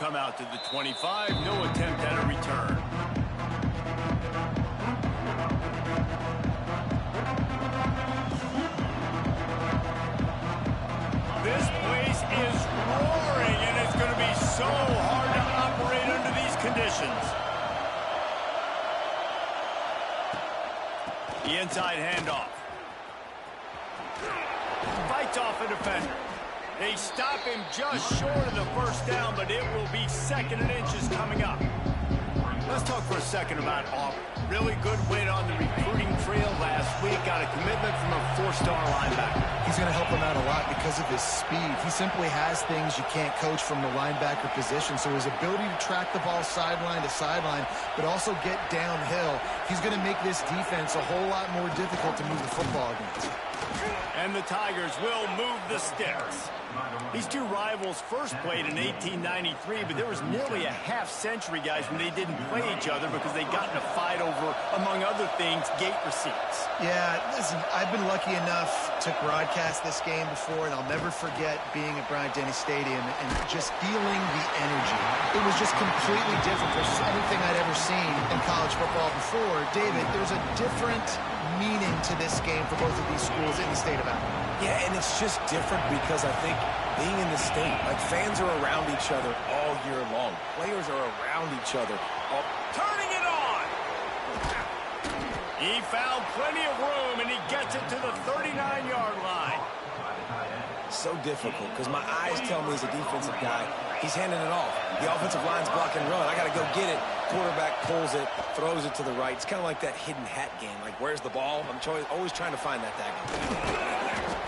come out to the 25. No attempt at a return. This place is roaring, and it's going to be so hard to operate under these conditions. The inside handoff. Fights off a defender. They stop him just short of the first down, but it will be 2nd and inches coming up. Let's talk for a second about Auburn. Really good win on the recruiting trail last week. Got a commitment from a 4-star linebacker. He's going to help him out a lot because of his speed. He simply has things you can't coach from the linebacker position. So his ability to track the ball sideline to sideline, but also get downhill, he's going to make this defense a whole lot more difficult to move the football against. And the Tigers will move the sticks. These two rivals first played in 1893, but there was nearly a half-century, guys, when they didn't play each other because they got in a fight over, among other things, gate receipts. Yeah, listen, I've been lucky enough to broadcast this game before, and I'll never forget being at Bryant-Denny Stadium and just feeling the energy. It was just completely different versus anything I'd ever seen in college football before. David, there's a different meaning to this game for both of these schools in the state of Alabama. Yeah, and it's just different because I think being in the state, like fans are around each other all year long. Players are around each other. Turning it on! He found plenty of room, and he gets it to the 39-yard line. So difficult because my eyes tell me as a defensive guy, he's handing it off. The offensive line's block and run. I got to go get it. Quarterback pulls it, throws it to the right. It's kind of like that hidden hat game. Like, where's the ball? I'm always trying to find that tackle.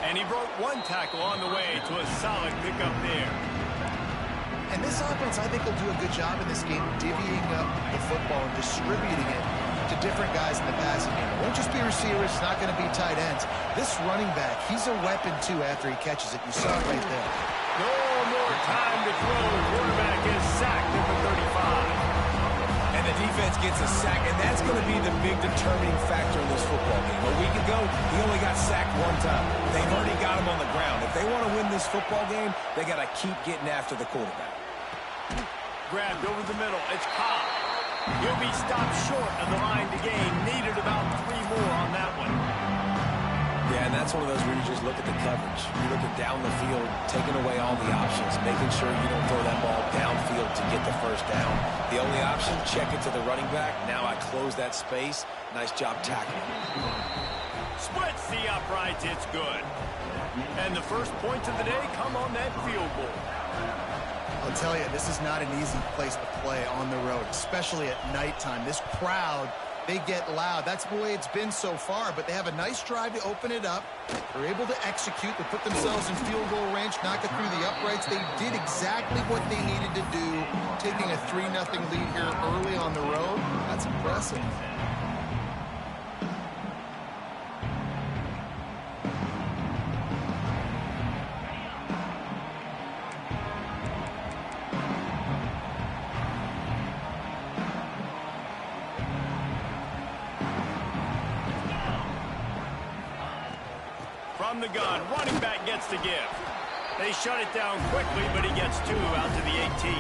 And he broke one tackle on the way to a solid pickup there. And this offense, I think, will do a good job in this game divvying up the football and distributing it to different guys in the passing game. It won't just be receivers. It's not going to be tight ends. This running back, he's a weapon, too, after he catches it. You saw it right there. No more time to throw. The quarterback is sacked at the 35. And the defense gets a sack, and that's going to be the big determining factor in this football game. A week ago, he only got sacked one time. They've already got him on the ground. If they want to win this football game, they got to keep getting after the quarterback. Grabbed over the middle. It's Cobb. He'll be stopped short of the line to gain. Needed about 3 more on that one. Yeah, and that's one of those where you just look at the coverage. You look at down the field, taking away all the options, making sure you don't throw that ball downfield to get the first down. The only option, check it to the running back. Now I close that space. Nice job tackling. Splits the uprights. It's good. And the first points of the day come on that field goal. I'll tell you, this is not an easy place to play on the road, especially at nighttime. This crowd, they get loud. That's the way it's been so far, but they have a nice drive to open it up. They're able to execute. They put themselves in field goal range, knock it through the uprights. They did exactly what they needed to do, taking a 3-0 lead here early on the road. That's impressive. From the gun, running back gets the give. They shut it down quickly, but he gets 2 out to the 18.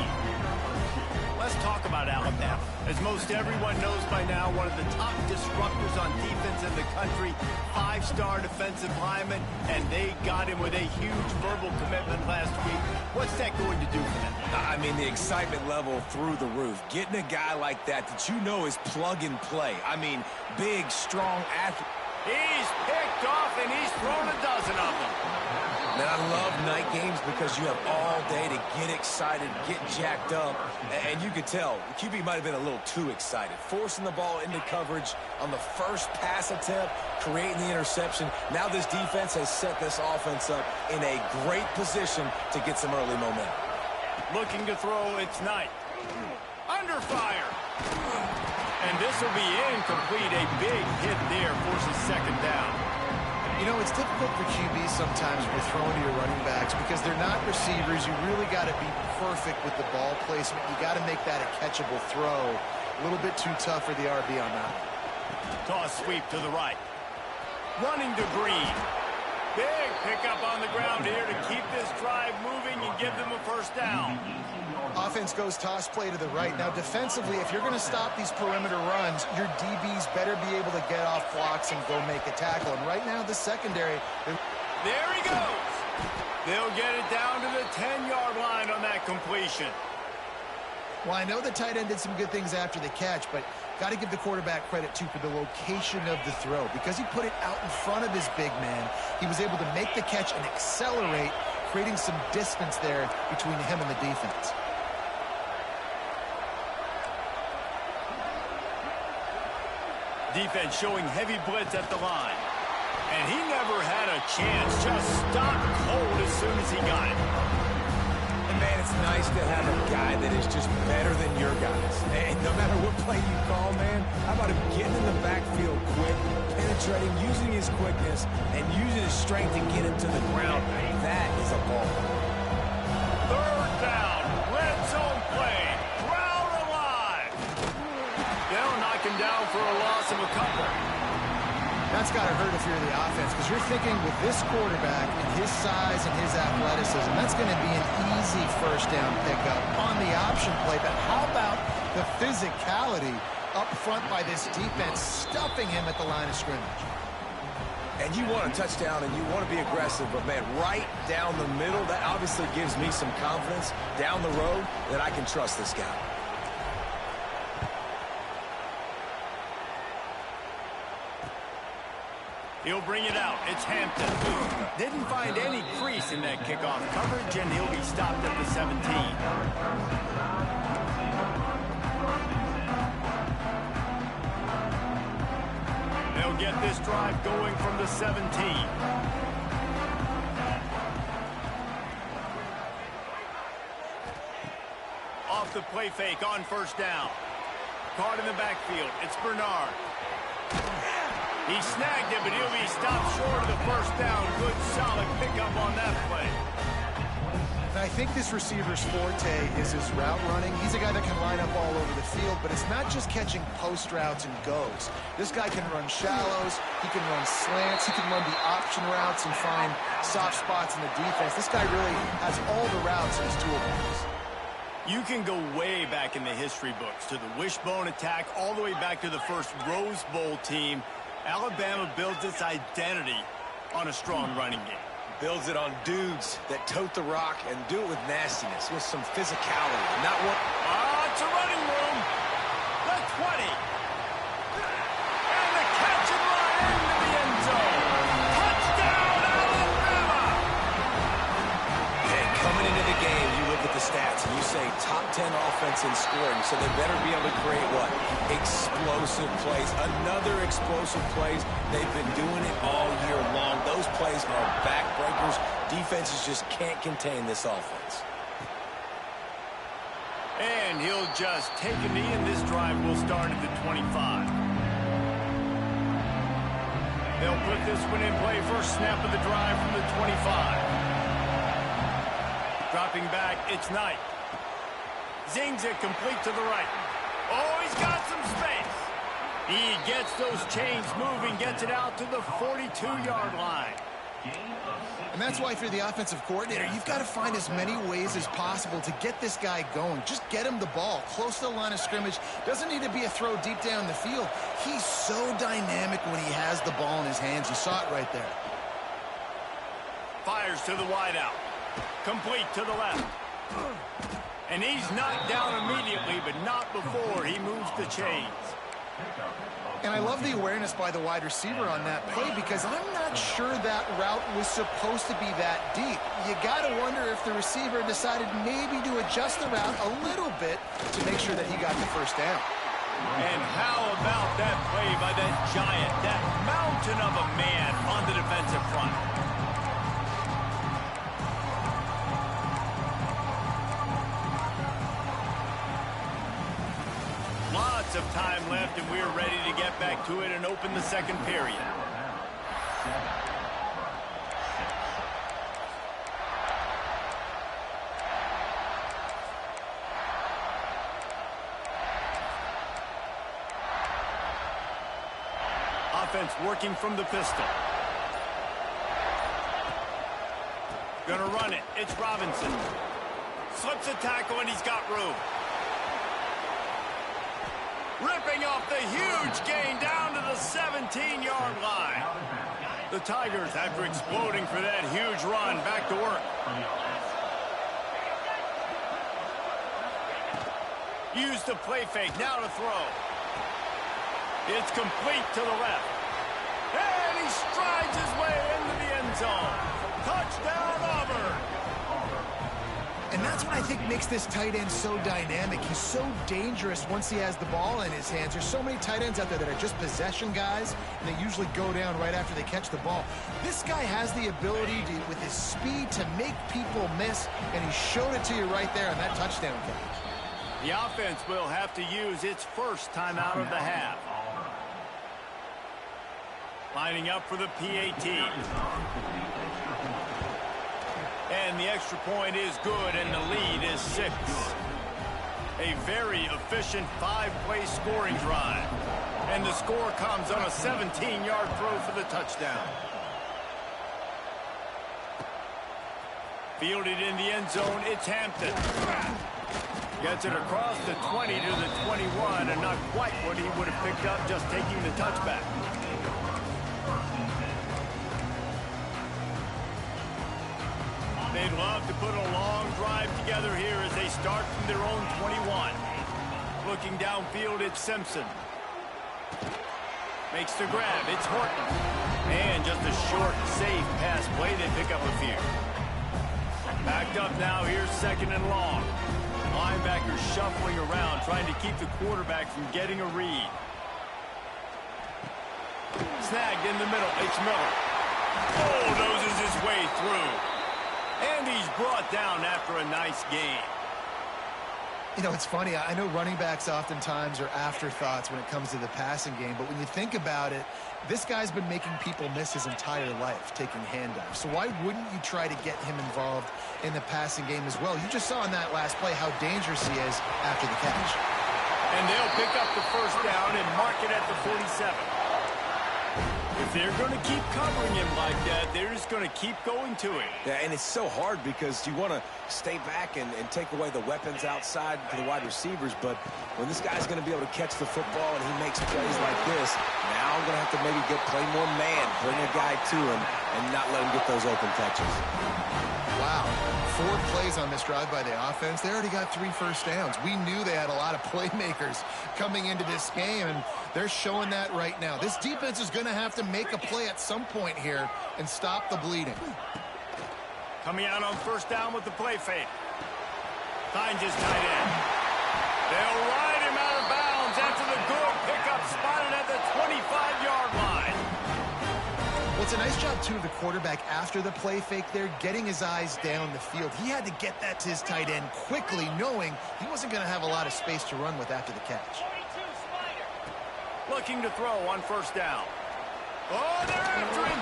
Let's talk about Alabama. As most everyone knows by now, one of the top disruptors on defense in the country, 5-star defensive lineman, and they got him with a huge verbal commitment last week. What's that going to do for them? I mean, the excitement level through the roof. Getting a guy like that you know is plug and play. I mean, big, strong athlete. He's picked off, and he's thrown a dozen of them. Man, I love night games because you have all day to get excited, get jacked up. And you could tell, the QB might have been a little too excited. Forcing the ball into coverage on the first pass attempt, creating the interception. Now this defense has set this offense up in a great position to get some early momentum. Looking to throw, it's Knight. Under fire. And this will be incomplete. A big hit there, forces 2nd down. You know, it's difficult for QBs sometimes when you're throwing to your running backs because they're not receivers. You really got to be perfect with the ball placement. You got to make that a catchable throw. A little bit too tough for the RB on that. Toss sweep to the right. Running to Green. Big pick up on the ground here to keep this drive moving and give them a first down. Offense goes toss play to the right. Now, defensively, if you're going to stop these perimeter runs, your DBs better be able to get off blocks and go make a tackle. And right now, the secondary... There he goes. They'll get it down to the 10-yard line on that completion. Well, I know the tight end did some good things after the catch, but got to give the quarterback credit, too, for the location of the throw. Because he put it out in front of his big man, he was able to make the catch and accelerate, creating some distance there between him and the defense. Defense showing heavy blitz at the line. And he never had a chance. Just stopped cold as soon as he got it. And, man, it's nice to have a guy that is just better than your guys. And no matter what play you call, man, how about him getting in the backfield quick, penetrating, using his quickness, and using his strength to get him to the ground. That is a ball. Third down. Red zone play. Crowd alive. They'll knock him down for a loss of a couple. That's got to hurt if you're the offense, because you're thinking with this quarterback and his size and his athleticism, that's going to be an easy first down pickup on the option play. But how about the physicality up front by this defense, stuffing him at the line of scrimmage? And you want a touchdown and you want to be aggressive, but, man, right down the middle, that obviously gives me some confidence down the road that I can trust this guy. He'll bring it out. It's Hampton. Didn't find any crease in that kickoff coverage, and he'll be stopped at the 17. They'll get this drive going from the 17. Off the play fake on first down. Caught in the backfield. It's Bernard. He snagged it, but he'll be stopped short of the first down. Good, solid pickup on that play. And I think this receiver's forte is his route running. He's a guy that can line up all over the field, but it's not just catching post routes and goes. This guy can run shallows, he can run slants, he can run the option routes and find soft spots in the defense. This guy really has all the routes in his toolbox. You can go way back in the history books to the wishbone attack, all the way back to the first Rose Bowl team. Alabama builds its identity on a strong running game. Builds it on dudes that tote the rock and do it with nastiness, with some physicality. Not what... It's a running room. The 20. And the catch and run into the end zone. Touchdown, Alabama! And coming into the game, you look at the stats and you say top 10 offense in scoring, so they better be able to create what? Explosive plays. Another explosive plays. They've been doing it all year long. Those plays are backbreakers. Defenses just can't contain this offense. And he'll just take a knee, and this drive will start at the 25. They'll put this one in play. First snap of the drive from the 25. Dropping back, it's Knight. Zings it complete to the right. Oh, he's got some space. He gets those chains moving, gets it out to the 42-yard line. And that's why if you're the offensive coordinator, you've got to find as many ways as possible to get this guy going. Just get him the ball close to the line of scrimmage. Doesn't need to be a throw deep down the field. He's so dynamic when he has the ball in his hands. You saw it right there. Fires to the wideout. Complete to the left. And he's knocked down immediately, but not before he moves the chains. And I love the awareness by the wide receiver on that play, because I'm not sure that route was supposed to be that deep. You got to wonder if the receiver decided maybe to adjust the route a little bit to make sure that he got the first down. And how about that play by that giant, that mountain of a man on the defensive front? Lots of time left, and we're ready to get back to it and open the second period. Offense working from the pistol. Gonna run it. It's Robinson. Slips a tackle, and he's got room. Ripping off the huge gain down to the 17-yard line. The Tigers, after exploding for that huge run, back to work. Use the play fake, now to throw. It's complete to the left. And he strides his way into the end zone. Touchdown, Auburn. And that's what I think makes this tight end so dynamic. He's so dangerous once he has the ball in his hands. There's so many tight ends out there that are just possession guys, and they usually go down right after they catch the ball. This guy has the ability to, with his speed, to make people miss, and he showed it to you right there on that touchdown catch. The offense will have to use its first timeout of the half. Lining up for the PAT. And the extra point is good, and the lead is 6. A very efficient 5-play scoring drive. And the score comes on a 17-yard throw for the touchdown. Fielded in the end zone, it's Hampton. Gets it across the 20 to the 21, and not quite what he would have picked up just taking the touchback. They'd love to put a long drive together here as they start from their own 21. Looking downfield, it's Simpson. Makes the grab, it's Horton. And just a short, safe pass play, they pick up a few. Backed up now, here's 2nd and long. Linebackers shuffling around, trying to keep the quarterback from getting a read. Snagged in the middle, it's Miller. Bulldozes his way through. And he's brought down after a nice gain. You know, it's funny. I know running backs oftentimes are afterthoughts when it comes to the passing game, but when you think about it, this guy's been making people miss his entire life taking handoffs. So why wouldn't you try to get him involved in the passing game as well? You just saw in that last play how dangerous he is after the catch. And they'll pick up the first down and mark it at the 47. If they're going to keep covering him like that, they're just going to keep going to him. Yeah, and it's so hard because you want to stay back and take away the weapons outside for the wide receivers, but when this guy's going to be able to catch the football and he makes plays like this, now I'm going to have to maybe play more man, bring a guy to him, and not let him get those open catches. Wow. 4 plays on this drive by the offense. They already got 3 first downs. We knew they had a lot of playmakers coming into this game, and they're showing that right now. This defense is going to have to make a play at some point here and stop the bleeding. Coming out on first down with the play fake. Finds his tight end. They'll ride him out of bounds after the good pickup spotted at the 25-yard line. Well, it's a nice job, too, of the quarterback after the play fake there, getting his eyes down the field. He had to get that to his tight end quickly, knowing he wasn't going to have a lot of space to run with after the catch. Looking to throw on first down. Oh, they're after him.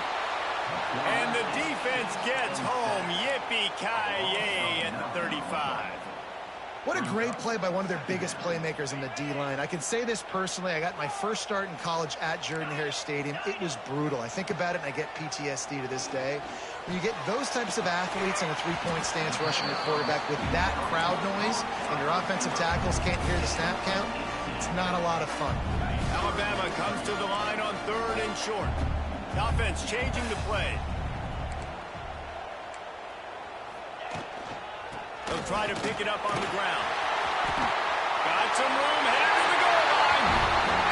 And the defense gets home. Yippee-ki-yay at the 35. What a great play by one of their biggest playmakers in the D-line. I can say this personally. I got my first start in college at Jordan-Hare Stadium. It was brutal. I think about it, and I get PTSD to this day. When you get those types of athletes in a three-point stance rushing your quarterback with that crowd noise and your offensive tackles can't hear the snap count, it's not a lot of fun. Alabama comes to the line on 3rd and short. The offense changing the play. They'll try to pick it up on the ground. Got some room, headed to the goal line.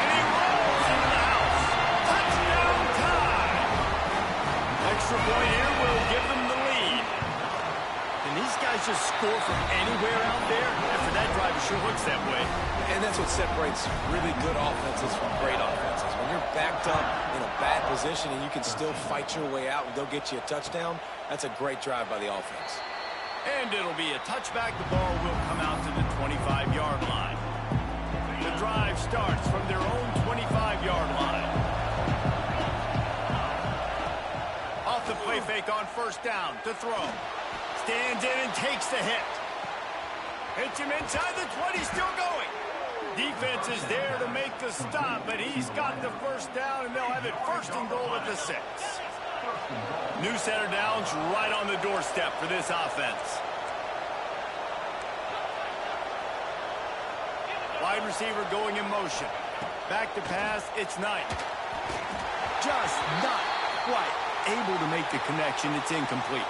And he rolls into the house. Touchdown time. Extra point here will give them the lead. Can these guys just score from anywhere out there? After that drive, it sure looks that way. And that's what separates really good offenses from great offenses. When you're backed up in a bad position and you can still fight your way out and go get you a touchdown, that's a great drive by the offense. And it'll be a touchback. The ball will come out to the 25-yard line. The drive starts from their own 25-yard line. Off the play fake on first down to throw. Stands in and takes the hit. Hits him inside the 20, still going. Defense is there to make the stop, but he's got the first down, and they'll have it 1st and goal at the 6. New center downs right on the doorstep for this offense. Wide receiver going in motion. Back to pass, it's Knight. Just not quite able to make the connection. It's incomplete.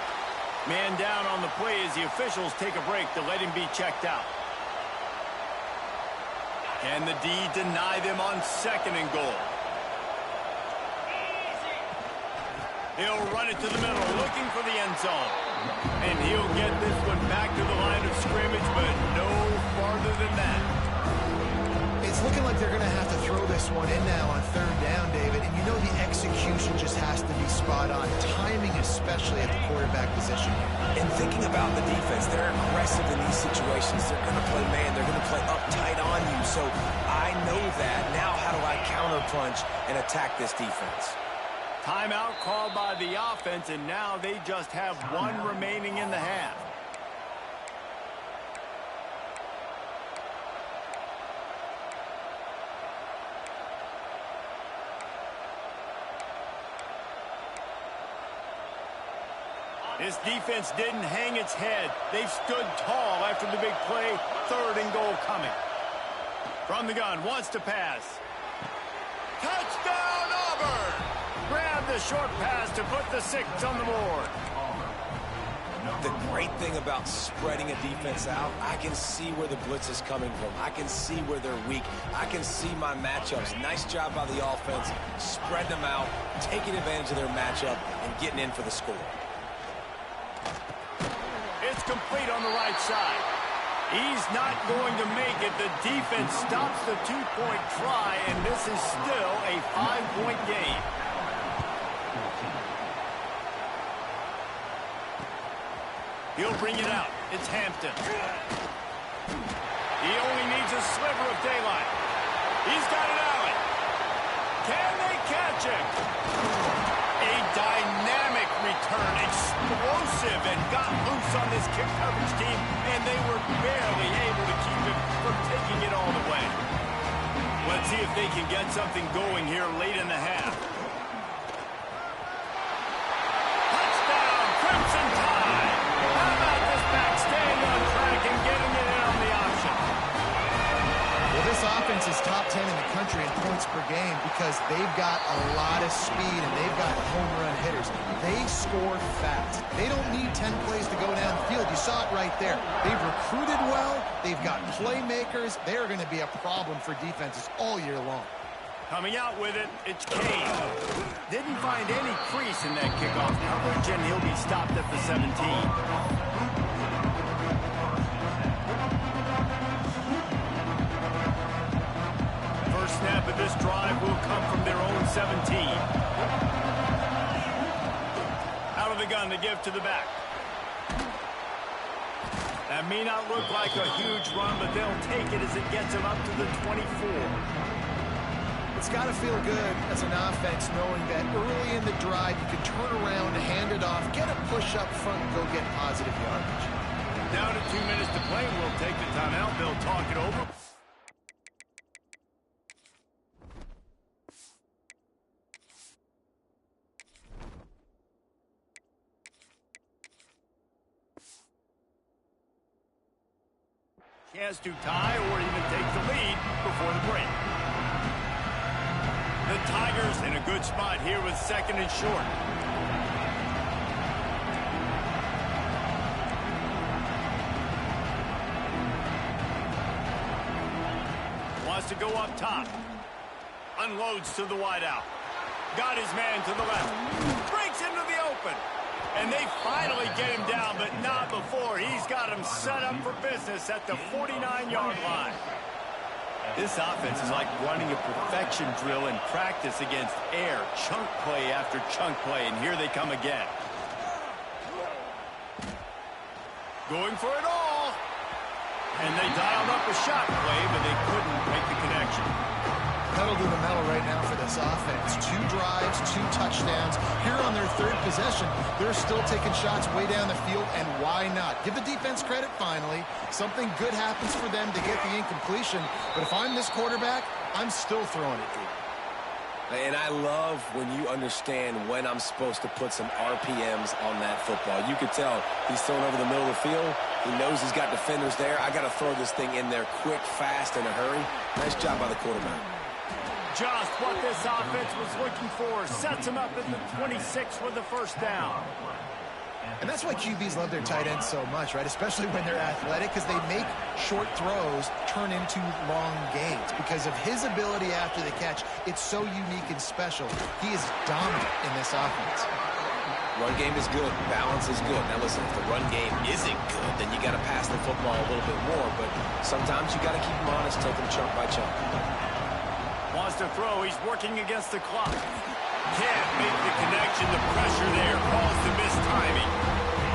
Man down on the play as the officials take a break to let him be checked out. Can the D deny them on 2nd and goal? He'll run it to the middle, looking for the end zone. And he'll get this one back to the line of scrimmage, but no farther than that. It's looking like they're going to have to throw this one in now on 3rd down, David. And you know the execution just has to be spot on. Timing, especially at the quarterback position. And thinking about the defense, they're aggressive in these situations. They're going to play man. They're going to play up tight on you. So I know that. Now how do I counterpunch and attack this defense? Timeout called by the offense, and now they just have one remaining in the half. This defense didn't hang its head. They've stood tall after the big play. 3rd and goal coming. From the gun, wants to pass. Touchdown, Auburn! Grab the short pass to put the 6 on the board. The great thing about spreading a defense out, I can see where the blitz is coming from. I can see where they're weak. I can see my matchups. Nice job by the offense, spreading them out, taking advantage of their matchup, and getting in for the score. It's complete on the right side. He's not going to make it. The defense stops the 2-point try, and this is still a 5-point game. He'll bring it out. It's Hampton. He only needs a sliver of daylight. He's got it out. Can they catch him? A dynamic return, explosive, and got loose on this kick coverage team, and they were barely able to keep him from taking it all the way. Let's see if they can get something going here late in the half. Touchdown, Crimson Tide! How about this back staying on track and getting it in on the option? Well, this offense is top 10 in the country in points per game because they've got a lot of speed and they've got home run hitters. They score fast. They don't need 10 plays to go down the field. You saw it right there. They've recruited well. They've got playmakers. They're going to be a problem for defenses all year long. Coming out with it, it's Kane. Didn't find any crease in that kickoff coverage, and he'll be stopped at the 17. First snap of this drive will come from their own 17. Out of the gun to give to the back. That may not look like a huge run, but they'll take it as it gets them up to the 24. It's got to feel good as an offense knowing that early in the drive you can turn around, hand it off, get a push up front, and go get positive yardage. Down to 2 minutes to play. We'll take the timeout. They'll talk it over. Chance to tie or even take the lead before the break. The Tigers in a good spot here with 2nd and short. Wants to go up top. Unloads to the wideout. Got his man to the left. Breaks into the open. And they finally get him down, but not before. He's got him set up for business at the 49-yard line. This offense is like running a perfection drill in practice against air. Chunk play after chunk play, and here they come again. Going for it all. And they dialed up a shot play, but they couldn't make the connection. Pedal to the metal right now for this offense. 2 drives, 2 touchdowns. Here on their 3rd possession, they're still taking shots way down the field, and why not? Give the defense credit finally. Something good happens for them to get the incompletion, but if I'm this quarterback, I'm still throwing it deep. And I love when you understand when I'm supposed to put some RPMs on that football. You could tell he's throwing over the middle of the field. He knows he's got defenders there. I got to throw this thing in there quick, fast, in a hurry. Nice job by the quarterback. Just what this offense was looking for. Sets him up at the 26 with the first down. And that's why QBs love their tight ends so much, right? Especially when they're athletic, because they make short throws turn into long gains. Because of his ability after the catch, it's so unique and special. He is dominant in this offense. Run game is good. Balance is good. Now listen, if the run game isn't good, then you got to pass the football a little bit more. But sometimes you got to keep him honest, take him chunk by chunk. Wants to throw. He's working against the clock. Can't make the connection. The pressure there calls the missed timing.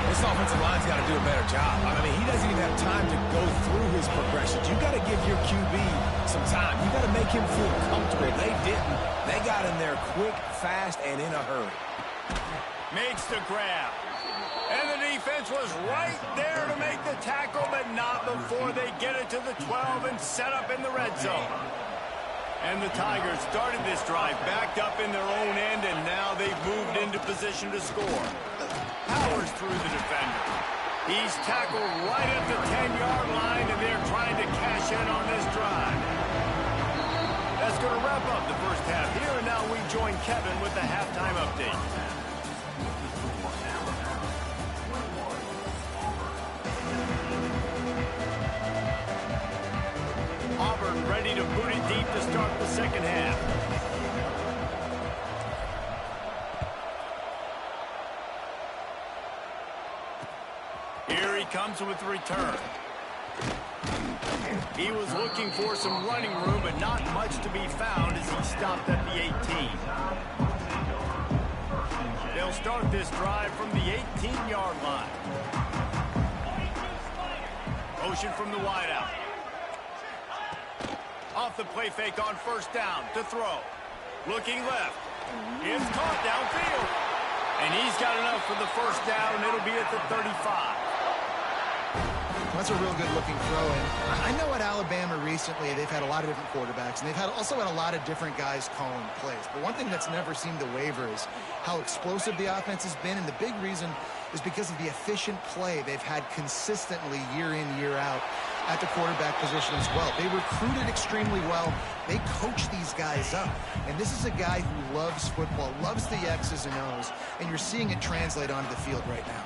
This offensive line's got to do a better job. I mean, he doesn't even have time to go through his progressions. You got to give your QB some time. You got to make him feel comfortable. They didn't. They got in there quick, fast, and in a hurry. Makes the grab. And the defense was right there to make the tackle, but not before they get it to the 12 and set up in the red zone. And the Tigers started this drive backed up in their own end, and now they've moved into position to score. Powers through the defender. He's tackled right at the 10-yard line, and they're trying to cash in on this drive. That's going to wrap up the first half here, and now we join Kevin with the halftime update. Auburn ready to boot it deep to start the second half. Here he comes with the return. He was looking for some running room, but not much to be found as he stopped at the 18. They'll start this drive from the 18-yard line. Motion from the wideout. Off the play fake on first down to throw. Looking left. It's caught downfield. And he's got enough for the first down. It'll be at the 35. That's a real good-looking throw. And I know at Alabama recently they've had a lot of different quarterbacks, and they've also had a lot of different guys calling plays. But one thing that's never seemed to waver is how explosive the offense has been, and the big reason is because of the efficient play they've had consistently year in, year out at the quarterback position as well. They recruited extremely well. They coach these guys up. And this is a guy who loves football, loves the X's and O's, and you're seeing it translate onto the field right now.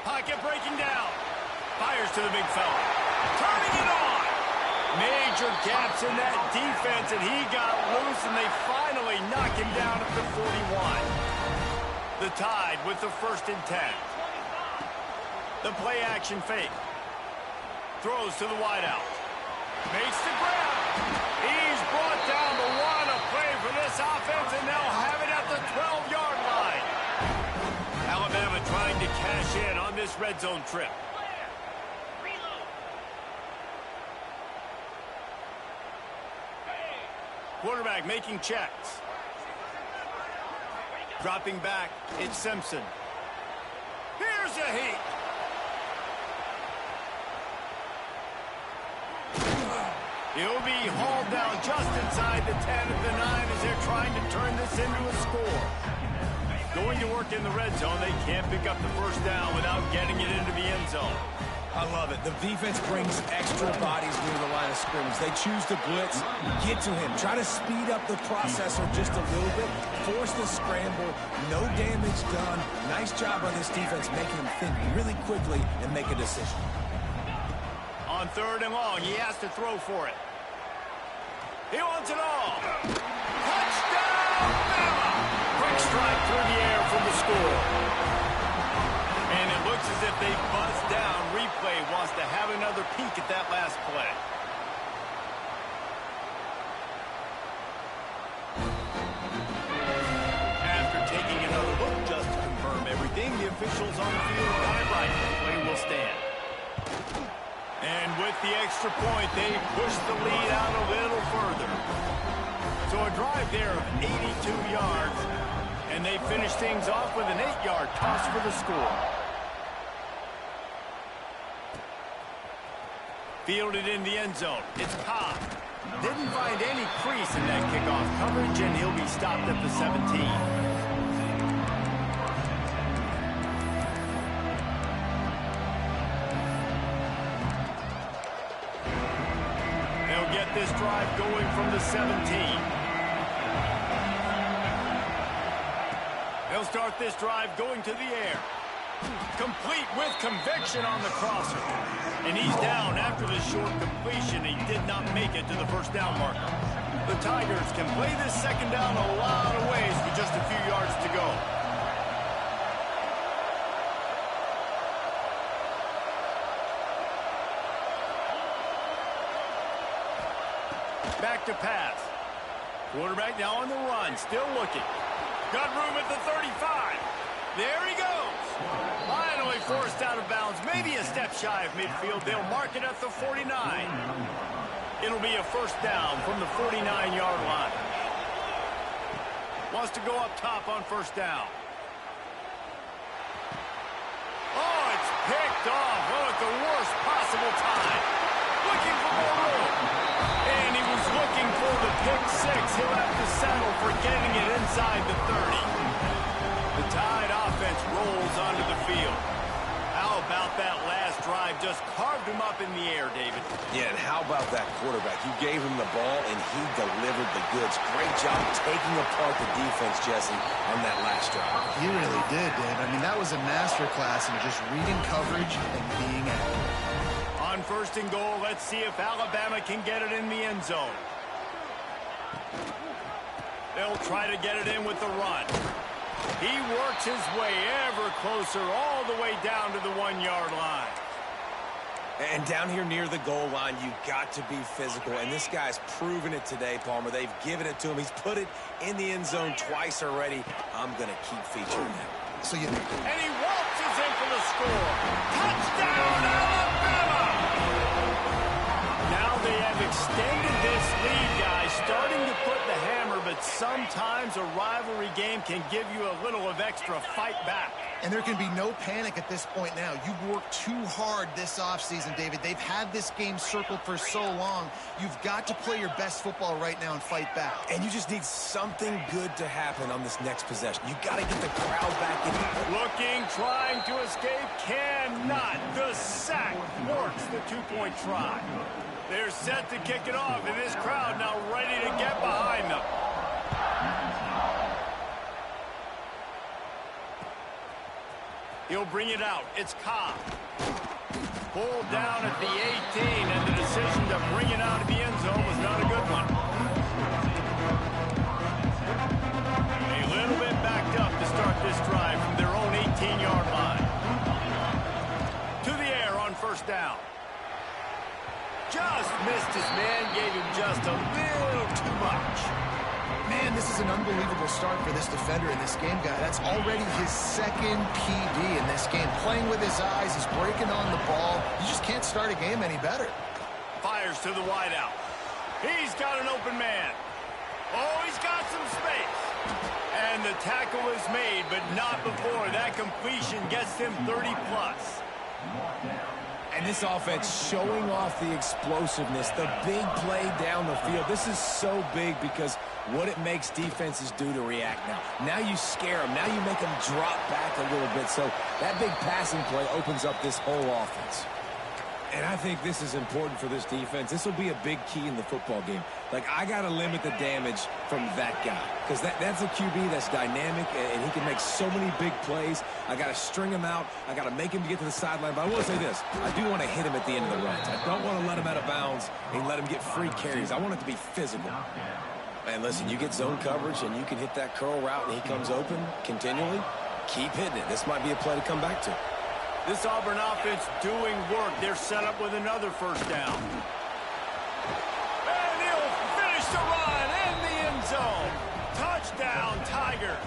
Pocket breaking down. Fires to the big fella. Turning it on. Major gaps in that defense, and he got loose, and they finally knock him down at the 41. The Tide with the 1st and 10. The play action fake. Throws to the wideout. Makes the grab. He's brought down the one. A play for this offense, and they'll have it at the 12-yard line. Alabama trying to cash in on this red zone trip. Quarterback making checks. Dropping back, it's Simpson. Here's a heat. He'll be hauled down just inside the 10 at the 9 as they're trying to turn this into a score. Going to work in the red zone, they can't pick up the first down without getting it into the end zone. I love it. The defense brings extra bodies near the line of scrimmage. They choose to blitz, get to him, try to speed up the processor just a little bit, force the scramble, no damage done. Nice job by this defense making him think really quickly and make a decision. On 3rd and long, he has to throw for it. He wants it all. Touchdown, Bama! Quick strike through the air from the score. And it looks as if they buzzed down. Replay wants to have another peek at that last play. After taking another look just to confirm everything, the officials on the field got it right. The play will stand. And with the extra point, they push the lead out a little further. So a drive there of 82 yards. And they finish things off with an 8-yard toss for the score. Fielded in the end zone. It's Cobb. Didn't find any crease in that kickoff coverage, and he'll be stopped at the 17. They'll get this drive going from the 17. They'll start this drive going to the air. Complete with conviction on the crosser. And he's down after the short completion. He did not make it to the first down marker. The Tigers can play this second down a lot of ways with just a few yards to go. Back to pass. Quarterback now on the run, still looking. Got room at the 35. There he goes. Finally forced out of bounds. Maybe a step shy of midfield. They'll mark it at the 49. It'll be a first down from the 49-yard line. Wants to go up top on first down. Oh, it's picked off. Oh, at the worst possible time. Looking for more room. And he was looking for the pick six. He'll have to settle for getting it inside the 30. The Tide offense rolls onto the field. How about that last drive? Just carved him up in the air, David. Yeah, and how about that quarterback? You gave him the ball, and he delivered the goods. Great job taking apart the defense, Jesse, on that last drive. He really did, Dave. I mean, that was a masterclass in just reading coverage and being accurate. On first and goal, let's see if Alabama can get it in the end zone. They'll try to get it in with the run. He works his way ever closer all the way down to the 1-yard line. And down here near the goal line, you've got to be physical. And this guy's proven it today, Palmer. They've given it to him. He's put it in the end zone twice already. I'm going to keep featuring him. And he waltzes in for the score. Touchdown, Alabama! Now they have extended this lead, guys, starting to put the hammer, but sometimes a rivalry game can give you a little of extra fight back. And there can be no panic at this point now. You've worked too hard this offseason, David. They've had this game circled for so long. You've got to play your best football right now and fight back. And you just need something good to happen on this next possession. You got to get the crowd back in. Looking, trying to escape, cannot. The sack works the two-point try. They're set to kick it off, and this crowd now ready to get behind them. He'll bring it out. It's Cobb. Pulled down at the 18, and the decision to bring it out of the end zone was not a good one. A little bit backed up to start this drive from their own 18-yard line. To the air on first down. Just missed his man, gave him just a little too much. Man, this is an unbelievable start for this defender in this game, guy. That's already his second PD in this game. Playing with his eyes, he's breaking on the ball. You just can't start a game any better. Fires to the wideout. He's got an open man. Oh, he's got some space. And the tackle is made, but not before that completion gets him 30-plus. And this offense showing off the explosiveness, the big play down the field. This is so big because what it makes defenses do to react now. Now you scare them. Now you make them drop back a little bit. So that big passing play opens up this whole offense. And I think this is important for this defense. This will be a big key in the football game. Like, I got to limit the damage from that guy because that's a QB that's dynamic, and he can make so many big plays. I got to string him out. I got to make him to get to the sideline. But I will say this. I do want to hit him at the end of the runs. I don't want to let him out of bounds and let him get free carries. I want it to be physical. Man, listen, you get zone coverage, and you can hit that curl route, and he comes open continually. Keep hitting it. This might be a play to come back to. This Auburn offense doing work. They're set up with another first down. And he'll finish the run in the end zone. Touchdown, Tigers.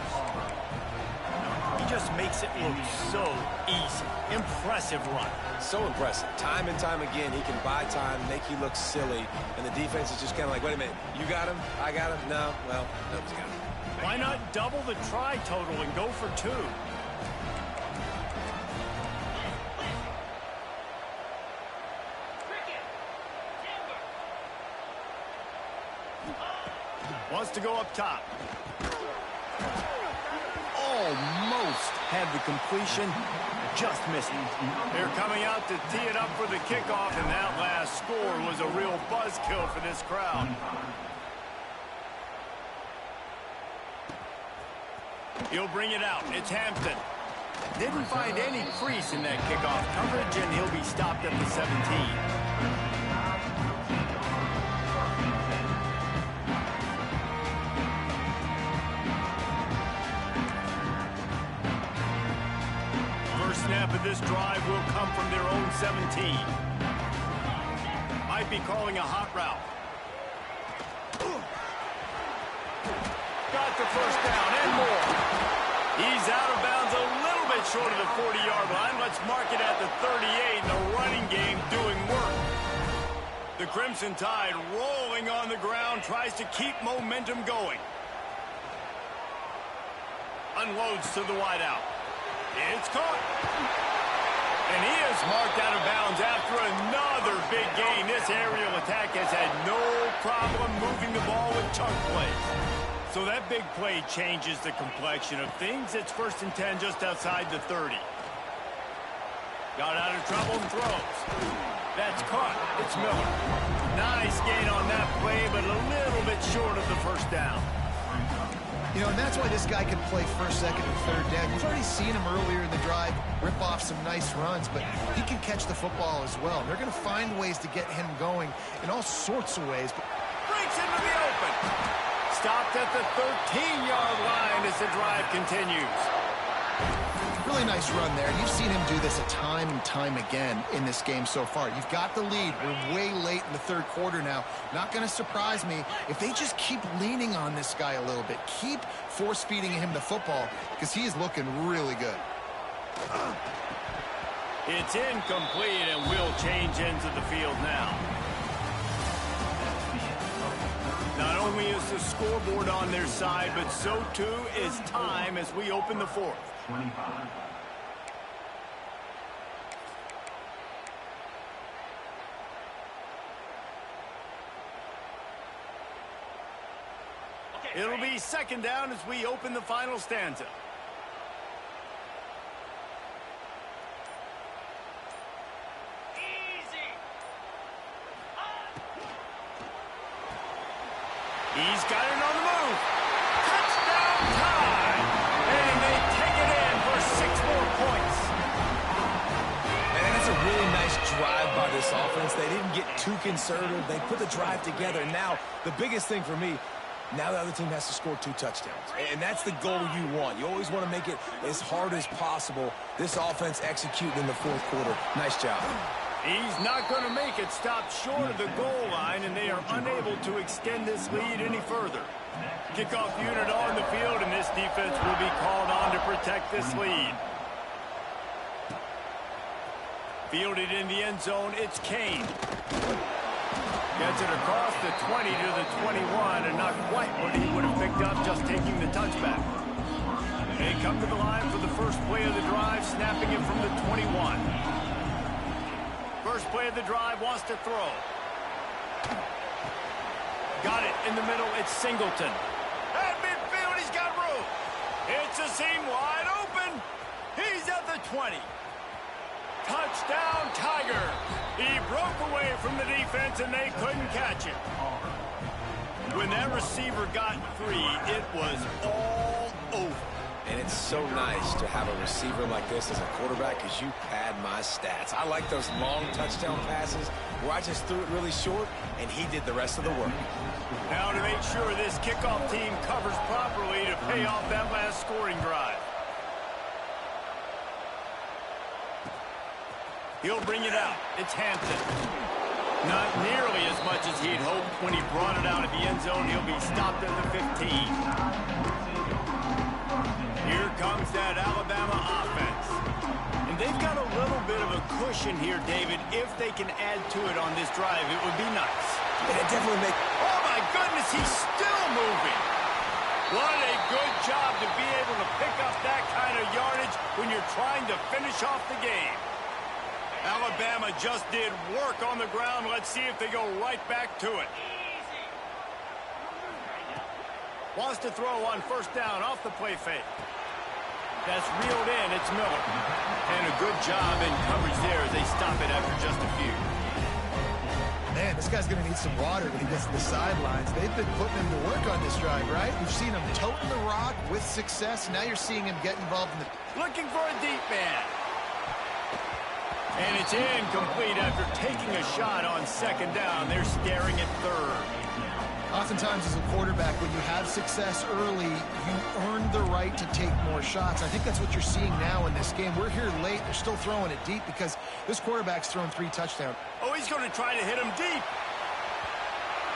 He just makes it look so easy. Impressive run. So impressive. Time and time again, he can buy time, make you look silly, and the defense is just kind of like, wait a minute, you got him? I got him? No? Well, nobody's got him. Why not double the try total and go for two? Wants to go up top. Almost had the completion, just missed it. They're coming out to tee it up for the kickoff, and that last score was a real buzzkill for this crowd. He'll bring it out. It's Hampton. Didn't find any crease in that kickoff coverage, and he'll be stopped at the 17. Snap of this drive will come from their own 17. Might be calling a hot route. Got the first down and more. He's out of bounds a little bit short of the 40-yard line. Let's mark it at the 38. The running game doing work. The Crimson Tide rolling on the ground, tries to keep momentum going. Unloads to the wideout. It's caught. And he is marked out of bounds after another big gain. This aerial attack has had no problem moving the ball with chunk plays. So that big play changes the complexion of things. It's 1st and 10 just outside the 30. Got out of trouble and throws. That's caught. It's Miller. Nice gain on that play, but a little bit short of the first down. You know, and that's why this guy can play 1st, 2nd, and 3rd down. You've already seen him earlier in the drive rip off some nice runs, but he can catch the football as well. They're going to find ways to get him going in all sorts of ways. Breaks into the open. Stopped at the 13-yard line as the drive continues. Really nice run there. You've seen him do this a time and time again in this game so far. You've got the lead. We're way late in the 3rd quarter now. Not going to surprise me if they just keep leaning on this guy a little bit. Keep force-feeding him the football because he is looking really good. It's incomplete, and we'll change into the field now. Not only is the scoreboard on their side, but so too is time as we open the 4th. 25. It'll be 2nd down as we open the final stanza. He's got it on the move. Touchdown time. And they take it in for 6 more points. And that's a really nice drive by this offense. They didn't get too conservative. They put the drive together. Now, the biggest thing for me, now the other team has to score 2 touchdowns. And that's the goal you want. You always want to make it as hard as possible. This offense executing in the 4th quarter. Nice job. He's not going to make it. Stop short of the goal line, and they are unable to extend this lead any further. Kickoff unit on the field, and this defense will be called on to protect this lead. Fielded in the end zone, it's Kane. Gets it across the 20 to the 21, and not quite what he would have picked up just taking the touchback. They come to the line for the first play of the drive, snapping it from the 21. First play of the drive, wants to throw. Got it in the middle, it's Singleton. At midfield, he's got room. It's a seam wide open. He's at the 20. Touchdown, Tiger. He broke away from the defense, and they couldn't catch him. When that receiver got free, it was all over. And it's so nice to have a receiver like this as a quarterback because you pad my stats. I like those long touchdown passes where I just threw it really short, and he did the rest of the work. Now to make sure this kickoff team covers properly to pay off that last scoring drive. He'll bring it out. It's Hampton. Not nearly as much as he'd hoped when he brought it out of the end zone. He'll be stopped at the 15. Here comes that Alabama offense. And they've got a little bit of a cushion here, David. If they can add to it on this drive, it would be nice. Yeah, definitely make... Oh, my goodness, he's still moving. What a good job to be able to pick up that kind of yardage when you're trying to finish off the game. Alabama just did work on the ground. Let's see if they go right back to it. Wants to throw on first down off the play fake. That's reeled in. It's Miller. And a good job in coverage there as they stop it after just a few. Man, this guy's going to need some water when he gets to the sidelines. They've been putting him to work on this drive, right? You've seen him toting the rock with success. Now you're seeing him get involved in the... Looking for a deep man. And it's incomplete after taking a shot on second down. They're staring at third. Oftentimes as a quarterback, when you have success early, you earn the right to take more shots. I think that's what you're seeing now in this game. We're here late. They're still throwing it deep because this quarterback's thrown 3 touchdowns. Oh, he's going to try to hit him deep.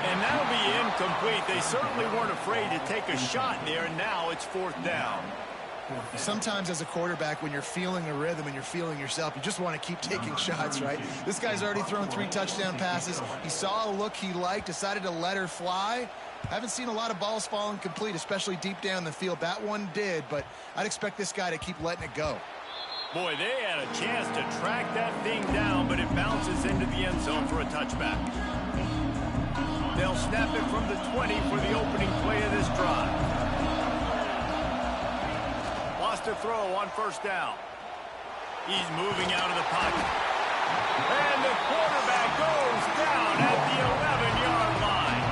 And that'll be incomplete. They certainly weren't afraid to take a shot there, and now it's fourth down. Sometimes as a quarterback, when you're feeling a rhythm and you're feeling yourself, you just want to keep taking shots, right? This guy's already thrown 3 touchdown passes. He saw a look he liked, decided to let her fly. Haven't seen a lot of balls fall incomplete, especially deep down the field. That one did, but I'd expect this guy to keep letting it go. Boy, they had a chance to track that thing down, but it bounces into the end zone for a touchback. They'll snap it from the 20 for the opening play of this drive. To throw on first down. He's moving out of the pocket. And the quarterback goes down at the 11-yard line.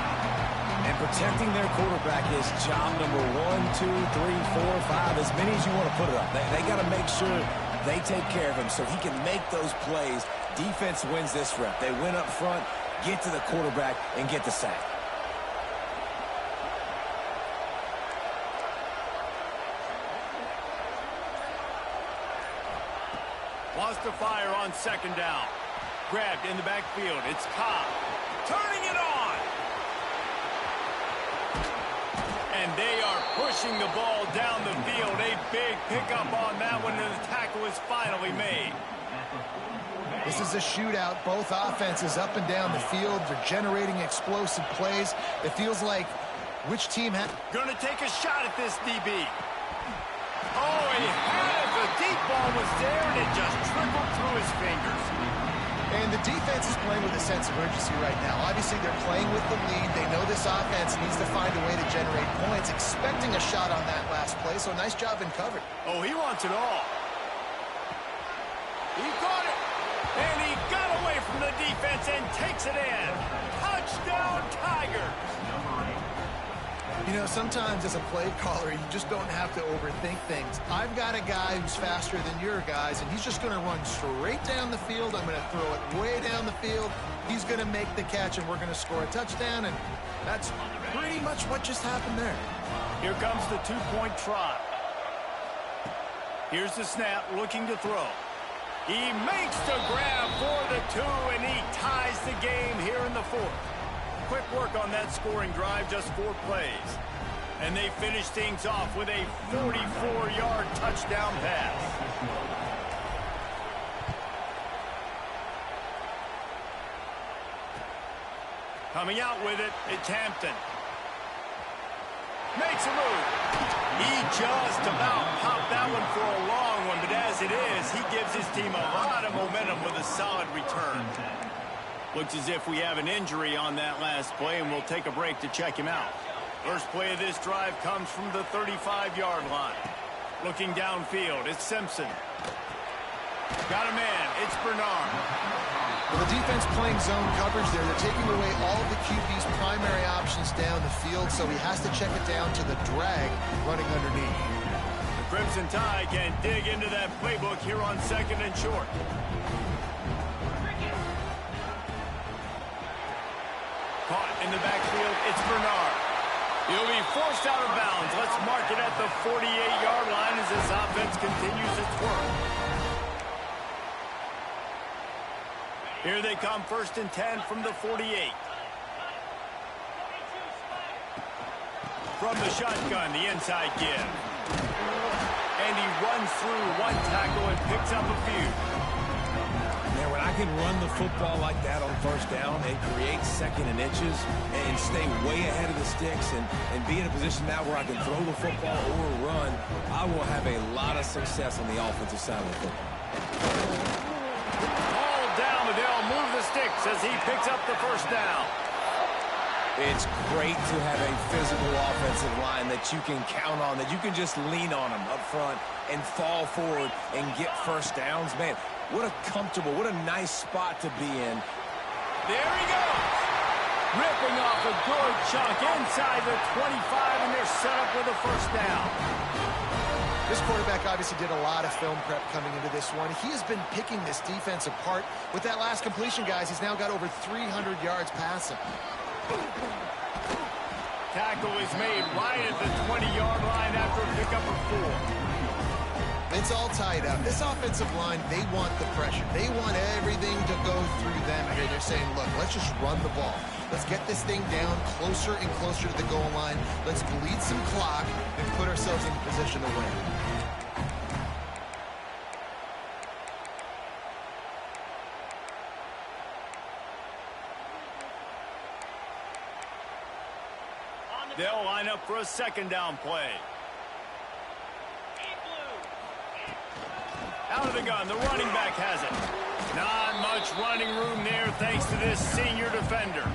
And protecting their quarterback is job number 1, 2, 3, 4, 5, as many as you want to put it up. They got to make sure they take care of him so he can make those plays. Defense wins this rep. They win up front, get to the quarterback, and get the sack. Wants to fire on second down. Grabbed in the backfield. It's Cobb. Turning it on. And they are pushing the ball down the field. A big pickup on that one, and the tackle is finally made. This is a shootout. Both offenses up and down the field. They're generating explosive plays. It feels like which team has... Going to take a shot at this DB. Oh, he had it. The deep ball was there, and it just trickled through his fingers. And the defense is playing with a sense of urgency right now. Obviously, they're playing with the lead. They know this offense needs to find a way to generate points, expecting a shot on that last play, so nice job in coverage. Oh, he wants it all. He caught it, and he got away from the defense and takes it in. Touchdown, Tigers. You know, sometimes as a play caller, you just don't have to overthink things. I've got a guy who's faster than your guys, and he's just going to run straight down the field. I'm going to throw it way down the field. He's going to make the catch, and we're going to score a touchdown, and that's pretty much what just happened there. Here comes the 2-point try. Here's the snap, looking to throw. He makes the grab for the 2, and he ties the game here in the 4th. Quick work on that scoring drive, just 4 plays. And they finish things off with a 44-yard touchdown pass. Coming out with it, it's Hampton. Makes a move. He just about popped that one for a long one, but as it is, he gives his team a lot of momentum with a solid return. Looks as if we have an injury on that last play, and we'll take a break to check him out. First play of this drive comes from the 35-yard line. Looking downfield, it's Simpson. Got a man, it's Bernard. Well, the defense playing zone coverage there. They're taking away all of the QB's primary options down the field, so he has to check it down to the drag running underneath. The Crimson Tide can dig into that playbook here on 2nd and short. Caught in the backfield, it's Bernard. He'll be forced out of bounds. Let's mark it at the 48-yard line as this offense continues its work. Here they come, 1st and 10 from the 48. From the shotgun, the inside give. And he runs through 1 tackle and picks up a few. Man, when I can run the football like that on first down and create 2nd and inches and stay way ahead of the sticks and be in a position now where I can throw the football or run, I will have a lot of success on the offensive side of the football. Ball down, but they'll move the sticks as he picks up the first down. It's great to have a physical offensive line that you can count on, that you can just lean on them up front and fall forward and get first downs. Man, what a comfortable, what a nice spot to be in. There he goes. Ripping off a good chunk inside the 25, and they're set up with a first down. This quarterback obviously did a lot of film prep coming into this one. He has been picking this defense apart. With that last completion, guys, he's now got over 300 yards passing. Tackle is made right at the 20-yard line after a pickup of 4. It's all tied up. This offensive line, they want the pressure. They want everything to go through them. And they're saying, look, let's just run the ball. Let's get this thing down closer and closer to the goal line. Let's bleed some clock and put ourselves in position to win. They'll line up for a second down play. Out of the gun, the running back has it. Not much running room there thanks to this senior defender.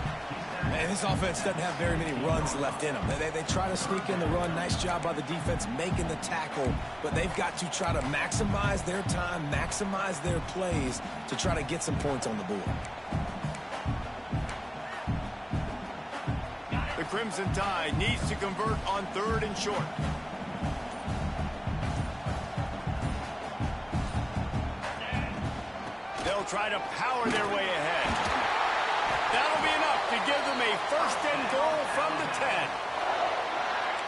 And this offense doesn't have very many runs left in them. They try to sneak in the run. Nice job by the defense making the tackle. But they've got to try to maximize their time, maximize their plays to try to get some points on the board. The Crimson Tide needs to convert on 3rd and short. They'll try to power their way ahead. That'll be enough to give them a 1st and goal from the 10.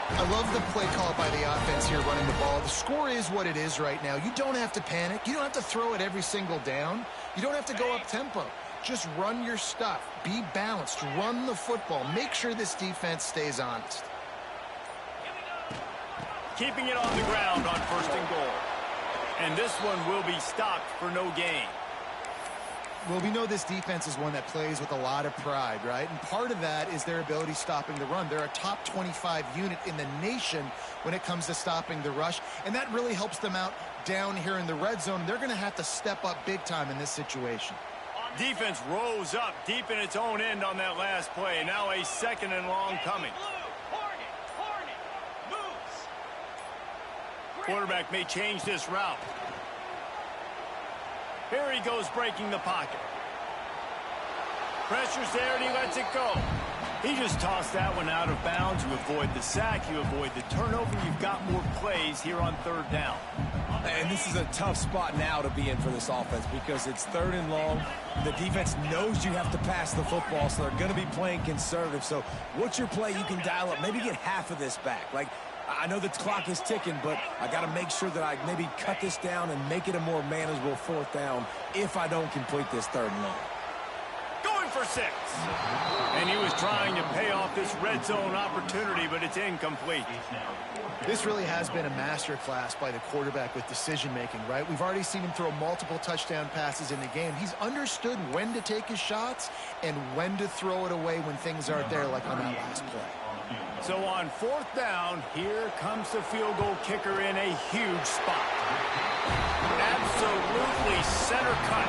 I love the play call by the offense here running the ball. The score is what it is right now. You don't have to panic. You don't have to throw it every single down. You don't have to go up tempo. Just run your stuff. Be balanced. Run the football. Make sure this defense stays honest. Keeping it on the ground on 1st and goal. And this one will be stopped for no gain. Well, we know this defense is one that plays with a lot of pride, right? And part of that is their ability stopping the run. They're a top 25 unit in the nation when it comes to stopping the rush, and that really helps them out down here in the red zone. They're going to have to step up big time in this situation. Defense rose up deep in its own end on that last play. Now a 2nd and long coming. Quarterback may change this route. Here he goes breaking the pocket. Pressure's there and he lets it go. He just tossed that one out of bounds. You avoid the sack, you avoid the turnover. You've got more plays here on 3rd down. And this is a tough spot now to be in for this offense because it's 3rd and long. The defense knows you have to pass the football, so they're going to be playing conservative. So what's your play you can dial up? Maybe get half of this back. Like, I know the clock is ticking, but I got to make sure that I maybe cut this down and make it a more manageable 4th down if I don't complete this 3rd and long. Going for 6. And he was trying to pay off this red zone opportunity, but it's incomplete. This really has been a masterclass by the quarterback with decision-making, right? We've already seen him throw multiple touchdown passes in the game. He's understood when to take his shots and when to throw it away when things aren't there, like on that last play. So on 4th down, here comes the field goal kicker in a huge spot. Absolutely center cut.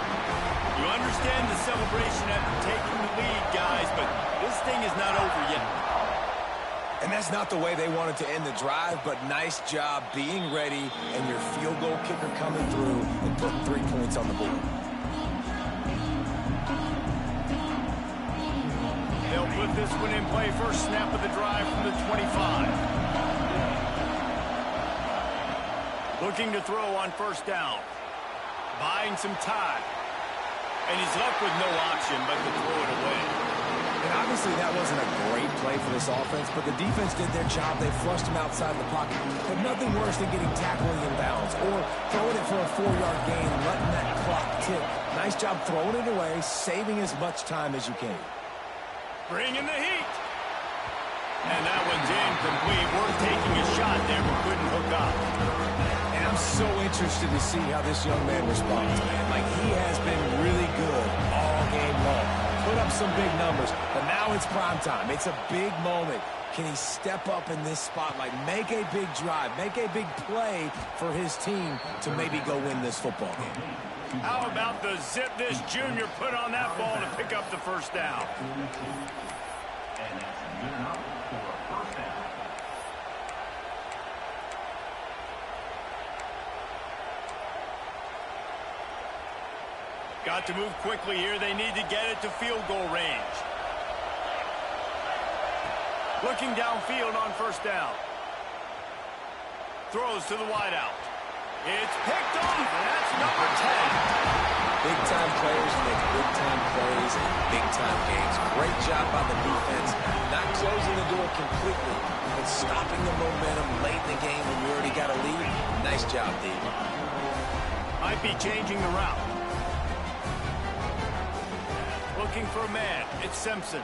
You understand the celebration after taking the lead, guys, but this thing is not over yet. And that's not the way they wanted to end the drive, but nice job being ready and your field goal kicker coming through and putting 3 points on the board. They'll put this one in play. First snap of the drive from the 25. Looking to throw on 1st down. Buying some time. And he's left with no option but to throw it away. And obviously that wasn't a great play for this offense, but the defense did their job. They flushed him outside the pocket. But nothing worse than getting tackled in bounds or throwing it for a 4-yard gain and letting that clock tick. Nice job throwing it away, saving as much time as you can. Bringing the heat. And that one's incomplete. Worth taking a shot there, but couldn't hook up. And I'm so interested to see how this young man responds, man. Like, he has been really good all game long. Put up some big numbers, but now it's prime time. It's a big moment. Can he step up in this spotlight, make a big drive, make a big play for his team to maybe go win this football game? How about the zip this junior put on that ball to pick up the 1st down? Got to move quickly here. They need to get it to field goal range. Looking downfield on first down. Throws to the wideout. It's picked off, and that's number 10. Big-time players make big-time plays in big-time games. Great job by the defense, not closing the door completely, but stopping the momentum late in the game when you already got a lead. Nice job, D. Might be changing the route. Looking for a man. It's Simpson.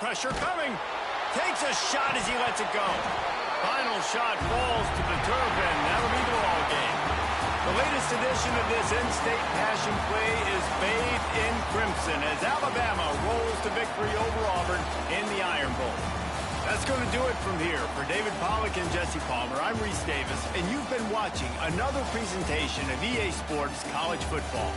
Pressure coming. Takes a shot as he lets it go. Final shot falls to the turf, and that'll be the ball game. The latest edition of this in-state passion play is Bathed in Crimson as Alabama rolls to victory over Auburn in the Iron Bowl. That's going to do it from here. For David Pollack and Jesse Palmer, I'm Reese Davis, and you've been watching another presentation of EA Sports College Football.